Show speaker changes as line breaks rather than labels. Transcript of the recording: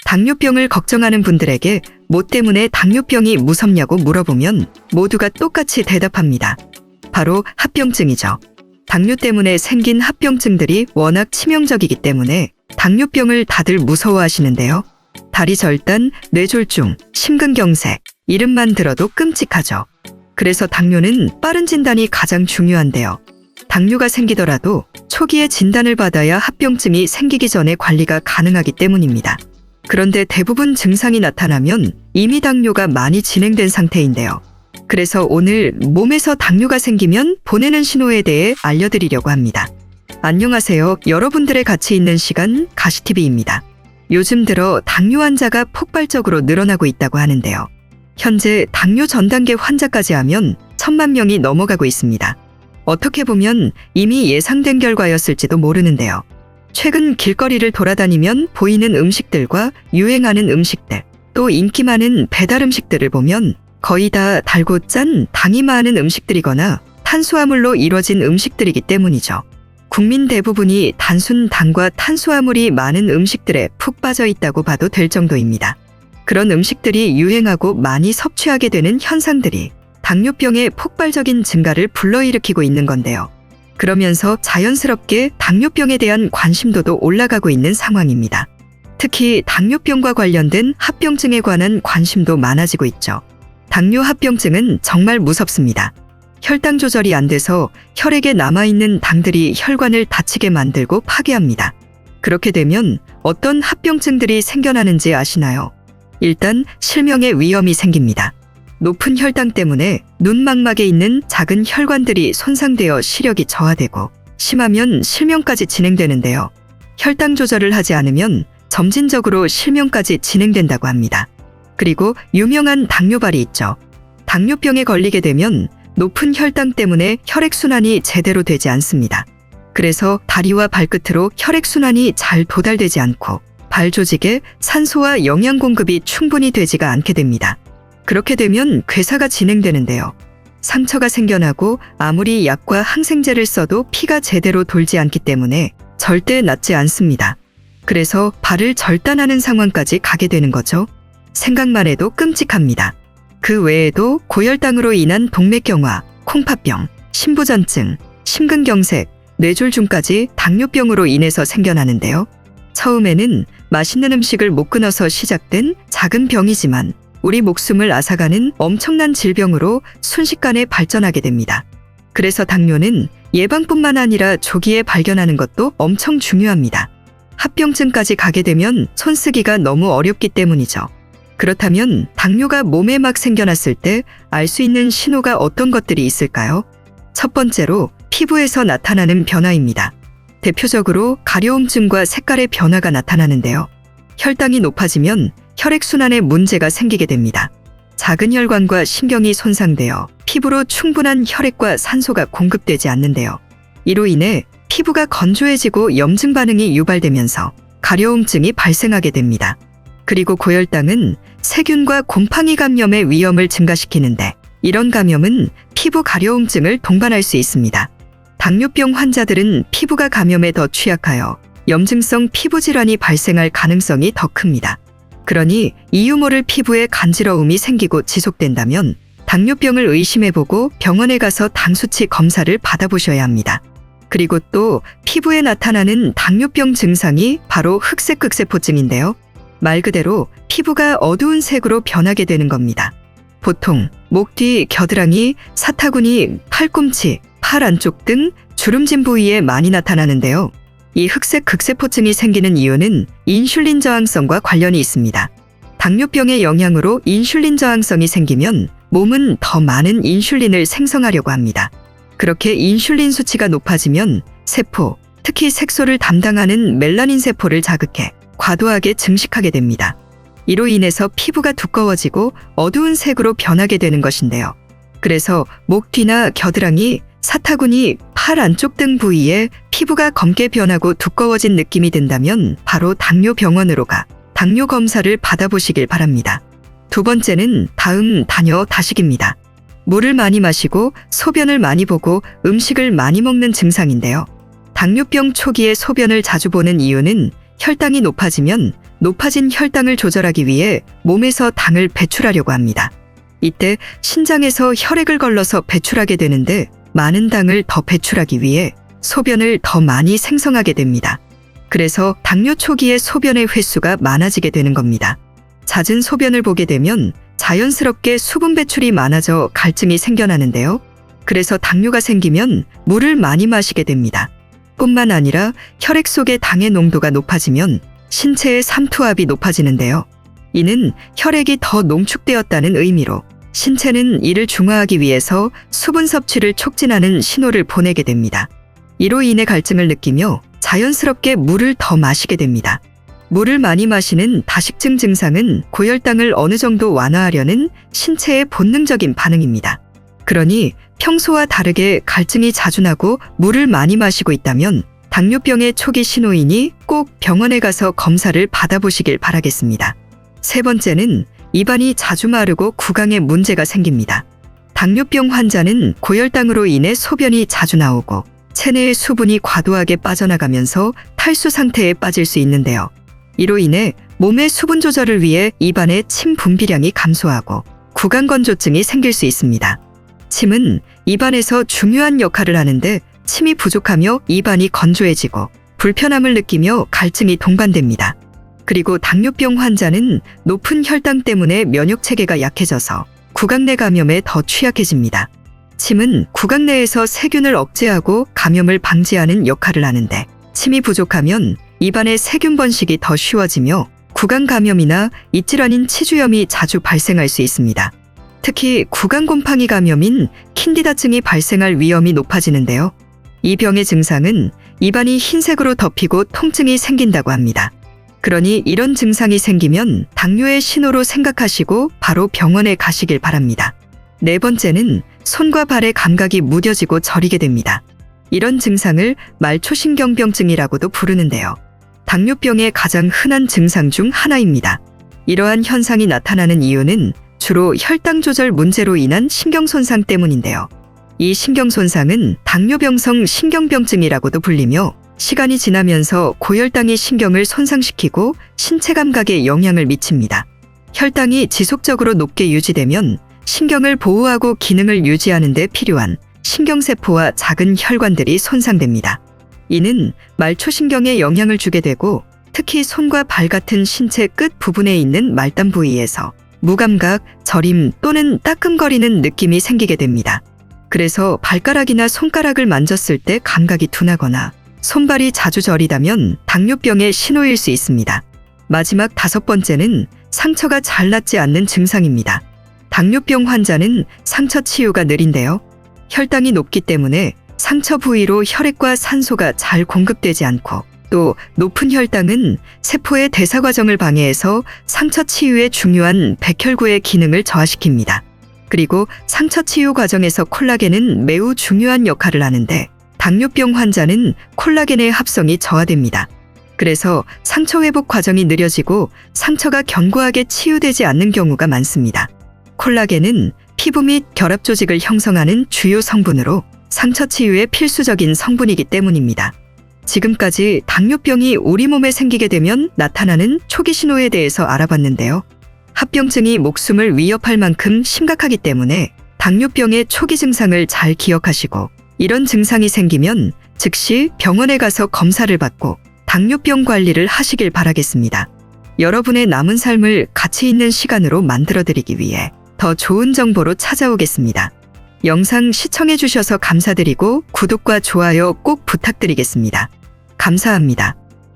당뇨병을 걱정하는 분들에게 뭐 때문에 당뇨병이 무섭냐고 물어보면 모두가 똑같이 대답합니다. 바로 합병증이죠. 당뇨 때문에 생긴 합병증들이 워낙 치명적이기 때문에 당뇨병을 다들 무서워하시는데요. 다리 절단, 뇌졸중, 심근경색, 이름만 들어도 끔찍하죠. 그래서 당뇨는 빠른 진단이 가장 중요한데요. 당뇨가 생기더라도 초기에 진단을 받아야 합병증이 생기기 전에 관리가 가능하기 때문입니다. 그런데 대부분 증상이 나타나면 이미 당뇨가 많이 진행된 상태인데요. 그래서 오늘 몸에서 당뇨가 생기면 보내는 신호에 대해 알려드리려고 합니다. 안녕하세요. 여러분들의 가치 있는 시간 가시TV입니다. 요즘 들어 당뇨 환자가 폭발적으로 늘어나고 있다고 하는데요. 현재 당뇨 전 단계 환자까지 하면 1000만 명이 넘어가고 있습니다. 어떻게 보면 이미 예상된 결과였을지도 모르는데요. 최근 길거리를 돌아다니면 보이는 음식들과 유행하는 음식들, 또 인기 많은 배달 음식들을 보면 거의 다 달고 짠 당이 많은 음식들이거나 탄수화물로 이루어진 음식들이기 때문이죠. 국민 대부분이 단순 당과 탄수화물이 많은 음식들에 푹 빠져 있다고 봐도 될 정도입니다. 그런 음식들이 유행하고 많이 섭취하게 되는 현상들이 당뇨병의 폭발적인 증가를 불러일으키고 있는 건데요. 그러면서 자연스럽게 당뇨병에 대한 관심도도 올라가고 있는 상황입니다. 특히 당뇨병과 관련된 합병증에 관한 관심도 많아지고 있죠. 당뇨 합병증은 정말 무섭습니다. 혈당 조절이 안 돼서 혈액에 남아있는 당들이 혈관을 다치게 만들고 파괴합니다. 그렇게 되면 어떤 합병증들이 생겨나는지 아시나요? 일단 실명의 위험이 생깁니다. 높은 혈당 때문에 눈망막에 있는 작은 혈관들이 손상되어 시력이 저하되고 심하면 실명까지 진행되는데요. 혈당 조절을 하지 않으면 점진적으로 실명까지 진행된다고 합니다. 그리고 유명한 당뇨발이 있죠. 당뇨병에 걸리게 되면 높은 혈당 때문에 혈액순환이 제대로 되지 않습니다. 그래서 다리와 발끝으로 혈액순환이 잘 도달되지 않고 발 조직에 산소와 영양 공급이 충분히 되지가 않게 됩니다. 그렇게 되면 괴사가 진행되는데요. 상처가 생겨나고 아무리 약과 항생제를 써도 피가 제대로 돌지 않기 때문에 절대 낫지 않습니다. 그래서 발을 절단하는 상황까지 가게 되는 거죠. 생각만 해도 끔찍합니다. 그 외에도 고혈당으로 인한 동맥경화, 콩팥병, 심부전증, 심근경색, 뇌졸중까지 당뇨병으로 인해서 생겨나는데요. 처음에는 맛있는 음식을 못 끊어서 시작된 작은 병이지만 우리 목숨을 앗아가는 엄청난 질병으로 순식간에 발전하게 됩니다. 그래서 당뇨는 예방뿐만 아니라 조기에 발견하는 것도 엄청 중요합니다. 합병증까지 가게 되면 손쓰기가 너무 어렵기 때문이죠. 그렇다면 당뇨가 몸에 막 생겨났을 때 알 수 있는 신호가 어떤 것들이 있을까요? 첫 번째로 피부에서 나타나는 변화입니다. 대표적으로 가려움증과 색깔의 변화가 나타나는데요. 혈당이 높아지면 혈액순환에 문제가 생기게 됩니다. 작은 혈관과 신경이 손상되어 피부로 충분한 혈액과 산소가 공급되지 않는데요. 이로 인해 피부가 건조해지고 염증 반응이 유발되면서 가려움증이 발생하게 됩니다. 그리고 고혈당은 세균과 곰팡이 감염의 위험을 증가시키는데 이런 감염은 피부 가려움증을 동반할 수 있습니다. 당뇨병 환자들은 피부가 감염에 더 취약하여 염증성 피부 질환이 발생할 가능성이 더 큽니다. 그러니 이유 모를 피부에 간지러움이 생기고 지속된다면 당뇨병을 의심해보고 병원에 가서 당 수치 검사를 받아보셔야 합니다. 그리고 또 피부에 나타나는 당뇨병 증상이 바로 흑색 극세포증인데요. 말 그대로 피부가 어두운 색으로 변하게 되는 겁니다. 보통 목 뒤 겨드랑이, 사타구니, 팔꿈치, 팔 안쪽 등 주름진 부위에 많이 나타나는데요. 이 흑색 극세포증이 생기는 이유는 인슐린 저항성과 관련이 있습니다. 당뇨병의 영향으로 인슐린 저항성이 생기면 몸은 더 많은 인슐린을 생성하려고 합니다. 그렇게 인슐린 수치가 높아지면 세포, 특히 색소를 담당하는 멜라닌 세포를 자극해 과도하게 증식하게 됩니다. 이로 인해서 피부가 두꺼워지고 어두운 색으로 변하게 되는 것인데요. 그래서 목 뒤나 겨드랑이, 사타구니, 팔 안쪽 등 부위에 피부가 검게 변하고 두꺼워진 느낌이 든다면 바로 당뇨병원으로 가 당뇨 검사를 받아보시길 바랍니다. 두 번째는 다음 다녀 다식입니다. 물을 많이 마시고 소변을 많이 보고 음식을 많이 먹는 증상인데요. 당뇨병 초기에 소변을 자주 보는 이유는 혈당이 높아지면 높아진 혈당을 조절하기 위해 몸에서 당을 배출하려고 합니다. 이때 신장에서 혈액을 걸러서 배출하게 되는데 많은 당을 더 배출하기 위해 소변을 더 많이 생성하게 됩니다. 그래서 당뇨 초기에 소변의 횟수가 많아지게 되는 겁니다. 잦은 소변을 보게 되면 자연스럽게 수분 배출이 많아져 갈증이 생겨나는데요. 그래서 당뇨가 생기면 물을 많이 마시게 됩니다. 뿐만 아니라 혈액 속의 당의 농도가 높아지면 신체의 삼투압이 높아지는데요. 이는 혈액이 더 농축되었다는 의미로 신체는 이를 중화하기 위해서 수분 섭취를 촉진하는 신호를 보내게 됩니다. 이로 인해 갈증을 느끼며 자연스럽게 물을 더 마시게 됩니다. 물을 많이 마시는 다식증 증상은 고혈당을 어느 정도 완화하려는 신체의 본능적인 반응입니다. 그러니 평소와 다르게 갈증이 자주 나고 물을 많이 마시고 있다면 당뇨병의 초기 신호이니 꼭 병원에 가서 검사를 받아보시길 바라겠습니다. 세 번째는 입안이 자주 마르고 구강에 문제가 생깁니다. 당뇨병 환자는 고혈당으로 인해 소변이 자주 나오고 체내의 수분이 과도하게 빠져나가면서 탈수 상태에 빠질 수 있는데요. 이로 인해 몸의 수분 조절을 위해 입안의 침 분비량이 감소하고 구강 건조증이 생길 수 있습니다. 침은 입안에서 중요한 역할을 하는데 침이 부족하며 입안이 건조해지고 불편함을 느끼며 갈증이 동반됩니다. 그리고 당뇨병 환자는 높은 혈당 때문에 면역 체계가 약해져서 구강 내 감염에 더 취약해집니다. 침은 구강 내에서 세균을 억제하고 감염을 방지하는 역할을 하는데 침이 부족하면 입안의 세균 번식이 더 쉬워지며 구강 감염이나 입질환인 치주염이 자주 발생할 수 있습니다. 특히 구강 곰팡이 감염인 캔디다증이 발생할 위험이 높아지는데요. 이 병의 증상은 입안이 흰색으로 덮이고 통증이 생긴다고 합니다. 그러니 이런 증상이 생기면 당뇨의 신호로 생각하시고 바로 병원에 가시길 바랍니다. 네 번째는 손과 발의 감각이 무뎌지고 저리게 됩니다. 이런 증상을 말초신경병증이라고도 부르는데요. 당뇨병의 가장 흔한 증상 중 하나입니다. 이러한 현상이 나타나는 이유는 주로 혈당 조절 문제로 인한 신경손상 때문인데요. 이 신경손상은 당뇨병성 신경병증이라고도 불리며 시간이 지나면서 고혈당이 신경을 손상시키고 신체 감각에 영향을 미칩니다. 혈당이 지속적으로 높게 유지되면 신경을 보호하고 기능을 유지하는 데 필요한 신경세포와 작은 혈관들이 손상됩니다. 이는 말초신경에 영향을 주게 되고 특히 손과 발 같은 신체 끝 부분에 있는 말단 부위에서 무감각, 저림 또는 따끔거리는 느낌이 생기게 됩니다. 그래서 발가락이나 손가락을 만졌을 때 감각이 둔하거나 손발이 자주 저리다면 당뇨병의 신호일 수 있습니다. 마지막 다섯 번째는 상처가 잘 낫지 않는 증상입니다. 당뇨병 환자는 상처 치유가 느린데요. 혈당이 높기 때문에 상처 부위로 혈액과 산소가 잘 공급되지 않고 또 높은 혈당은 세포의 대사 과정을 방해해서 상처 치유에 중요한 백혈구의 기능을 저하시킵니다. 그리고 상처 치유 과정에서 콜라겐은 매우 중요한 역할을 하는데 당뇨병 환자는 콜라겐의 합성이 저하됩니다. 그래서 상처 회복 과정이 느려지고 상처가 견고하게 치유되지 않는 경우가 많습니다. 콜라겐은 피부 및 결합 조직을 형성하는 주요 성분으로 상처 치유에 필수적인 성분이기 때문입니다. 지금까지 당뇨병이 우리 몸에 생기게 되면 나타나는 초기 신호에 대해서 알아봤는데요. 합병증이 목숨을 위협할 만큼 심각하기 때문에 당뇨병의 초기 증상을 잘 기억하시고 이런 증상이 생기면 즉시 병원에 가서 검사를 받고 당뇨병 관리를 하시길 바라겠습니다. 여러분의 남은 삶을 가치 있는 시간으로 만들어드리기 위해 더 좋은 정보로 찾아오겠습니다. 영상 시청해 주셔서 감사드리고 구독과 좋아요 꼭 부탁드리겠습니다. 감사합니다.